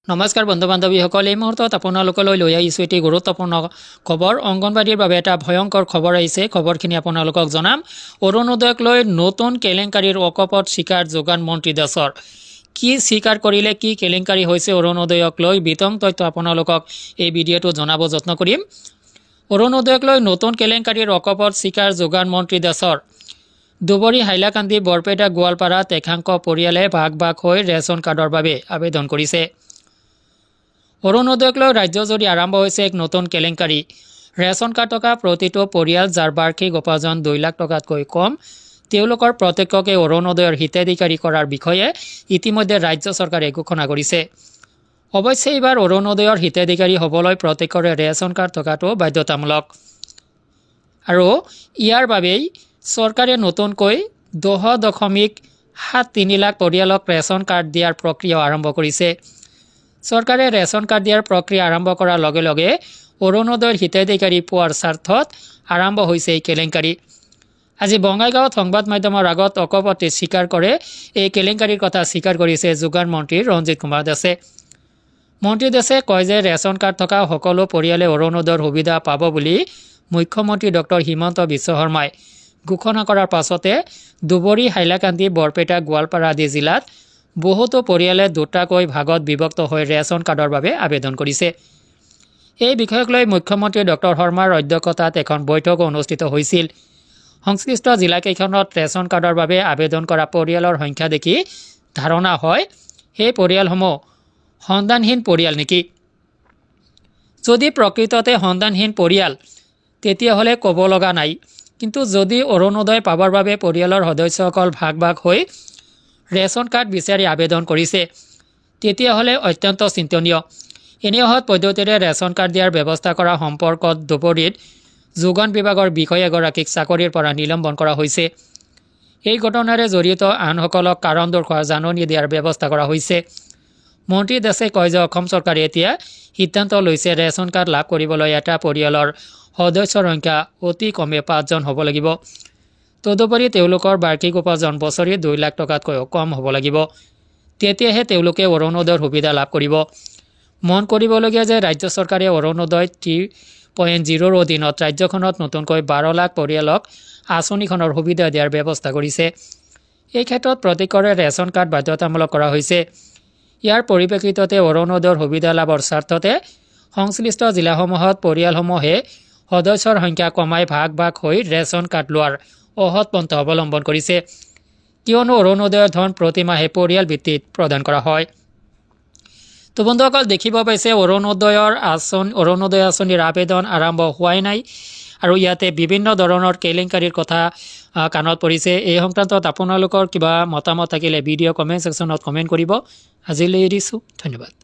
নমস্কাৰ বন্ধু বান্ধৱীসকল, এই মুহূৰ্তত আপোনালোকলৈ লৈ আহিছোঁ এটি গুৰুত্বপূৰ্ণ খবৰ। অংগনবাড়ীৰ বাবে এটা ভয়ংকৰ খবৰ আহিছে। খবৰখিনি আপোনালোকক জনাম। অৰুণোদয়ক লৈ নতুন কেলেংকাৰীৰ অকপট স্বীকাৰ যোগান মন্ত্ৰী দাসৰ। কি স্বীকাৰ কৰিলে, কি কেলেংকাৰী হৈছে অৰুণোদয়ক লৈ, বিতং তথ্য আপোনালোকক এই ভিডিঅ'টো জনাব যত্ন কৰিম। অৰুণোদয়ক লৈ নতুন কেলেংকাৰীৰ অকপট স্বীকাৰ যোগান মন্ত্ৰী দাসৰ। দুবৰি, হাইলাকান্দি, বৰপেটা, গোৱালপাৰাত একাংশ পৰিয়ালে ভাগ ভাগ হৈ ৰেচন কাৰ্ডৰ বাবে আবেদন কৰিছে। অৰুণোদয়ক লৈ ৰাজ্যজুৰি আৰম্ভ হৈছে এক নতুন কেলেংকাৰী। ৰেচন কাৰ্ড থকা প্ৰতিটো পৰিয়াল যাৰ বাৰ্ষিক উপাৰ্জন 2 লাখ টকাতকৈ কম, তেওঁলোকৰ প্ৰত্যেককে অৰুণোদয়ৰ হিতাধিকাৰী কৰাৰ বিষয়ে ইতিমধ্যে ৰাজ্য চৰকাৰে ঘোষণা কৰিছে। অৱশ্যে এইবাৰ অৰুণোদয়ৰ হিতাধিকাৰী হ'বলৈ প্ৰত্যেকৰে ৰেচন কাৰ্ড থকাটো বাধ্যতামূলক। আৰু ইয়াৰ বাবেই চৰকাৰে নতুনকৈ 10.73 লাখ পৰিয়ালক ৰেচন কাৰ্ড দিয়াৰ প্ৰক্ৰিয়া আৰম্ভ কৰিছে। চৰকাৰে ৰেচন কাৰ্ড দিয়াৰ প্ৰক্ৰিয়া আৰম্ভ কৰাৰ লগে লগে অৰুণোদয়ৰ হিতাধিকাৰী পোৱাৰ স্বাৰ্থত আৰম্ভ হৈছে এই কেলেংকাৰী। আজি বঙাইগাঁৱত সংবাদ মাধ্যমৰ আগত অকপটে স্বীকাৰ কৰে। এই কেলেংকাৰীৰ কথা স্বীকাৰ কৰিছে যোগান মন্ত্ৰী ৰঞ্জিত কুমাৰ দাসে। মন্ত্ৰী দাসে কয় যে ৰেচন কাৰ্ড থকা সকলো পৰিয়ালে অৰুণোদয়ৰ সুবিধা পাব বুলি মুখ্যমন্ত্ৰী ডক্টৰ হিমন্ত বিশ্ব শৰ্মাই ঘোষণা কৰাৰ পাছতে দুবৰি, হাইলাকান্দি, বৰপেটা, গোৱালপাৰা আদি জিলাত বহুতো পৰিয়ালে দুটাকৈ ভাগত বিভক্ত হৈ ৰেচন কাৰ্ডৰ বাবে আবেদন কৰিছে। এই বিষয়ক লৈ মুখ্যমন্ত্ৰী ডক্টৰ শৰ্মাৰ অধ্যক্ষতাত এখন বৈঠক অনুষ্ঠিত হৈছিল। সংশ্লিষ্ট জিলাকেইখনত ৰেচন কাৰ্ডৰ বাবে আবেদন কৰা পৰিয়ালৰ সংখ্যা দেখি ধাৰণা হয় সেই পৰিয়ালসমূহ সন্তানহীন পৰিয়াল নেকি। যদি প্ৰকৃততে সন্তানহীন পৰিয়াল তেতিয়াহ'লে ক'ব লগা নাই, কিন্তু যদি অৰুণোদয় পাবৰ বাবে পৰিয়ালৰ সদস্যসকল ভাগ ভাগ হৈ ৰেচন কাৰ্ড বিচাৰি আবেদন কৰিছে তেতিয়াহ'লে অত্যন্ত চিন্তনীয়। এনেহত পদ্ধতিৰে ৰেচন কাৰ্ড দিয়াৰ ব্যৱস্থা কৰা সম্পৰ্কত দুবৰিত যোগান বিভাগৰ বিষয়া এগৰাকীক চাকৰিৰ পৰা নিলম্বন কৰা হৈছে। এই ঘটনাৰে জড়িত আনসকলক কাৰণ দৰ্শোৱাৰ জাননী দিয়াৰ ব্যৱস্থা কৰা হৈছে। মন্ত্ৰী দাসে কয় যে অসম চৰকাৰে এতিয়া সিদ্ধান্ত লৈছে ৰেচন কাৰ্ড লাভ কৰিবলৈ এটা পৰিয়ালৰ সদস্যৰ সংখ্যা অতি কমে 5 জন হ'ব লাগিব। তদুপৰি তেওঁলোকৰ বাৰ্ষিক উপাৰ্জন বছৰি 2 লাখ টকাতকৈ কম হ'ব লাগিব। তেতিয়াহে তেওঁলোকে অৰুণোদয়ৰ সুবিধা লাভ কৰিব। মন কৰিবলগীয়া যে ৰাজ্য চৰকাৰে অৰুণোদয় 3.0ৰ অধীনত ৰাজ্যখনত নতুনকৈ 12 লাখ পৰিয়ালক আঁচনিখনৰ সুবিধা দিয়াৰ ব্যৱস্থা কৰিছে। এই ক্ষেত্ৰত প্ৰত্যেকৰে ৰেচন কাৰ্ড বাধ্যতামূলক কৰা হৈছে। ইয়াৰ পৰিপ্ৰেক্ষিততে অৰুণোদয়ৰ সুবিধা লাভৰ স্বাৰ্থতে সংশ্লিষ্ট জিলাসমূহত পৰিয়ালসমূহে সদস্যৰ সংখ্যা কমাই ভাগ ভাগ হৈ ৰেচন কাৰ্ড লোৱাৰ অহৎ পন্থা অৱলম্বন কৰিছে। কিয়নো অৰুণোদয়ৰ ধন প্ৰতিমাহে পৰিয়াল ভিত্তিত প্ৰদান কৰা হয়। তো বন্ধুসকল, দেখিব পাইছে অৰুণোদয় আঁচনিৰ আবেদন আৰম্ভ হোৱাই নাই আৰু ইয়াতে বিভিন্ন ধৰণৰ কেলেংকাৰীৰ কথা কাণত পৰিছে। এই সংক্ৰান্তত আপোনালোকৰ কিবা মতামত থাকিলে ভিডিঅ' কমেণ্ট ছেকশ্যনত কমেণ্ট কৰিব। আজিলৈ এৰিছোঁ, ধন্যবাদ।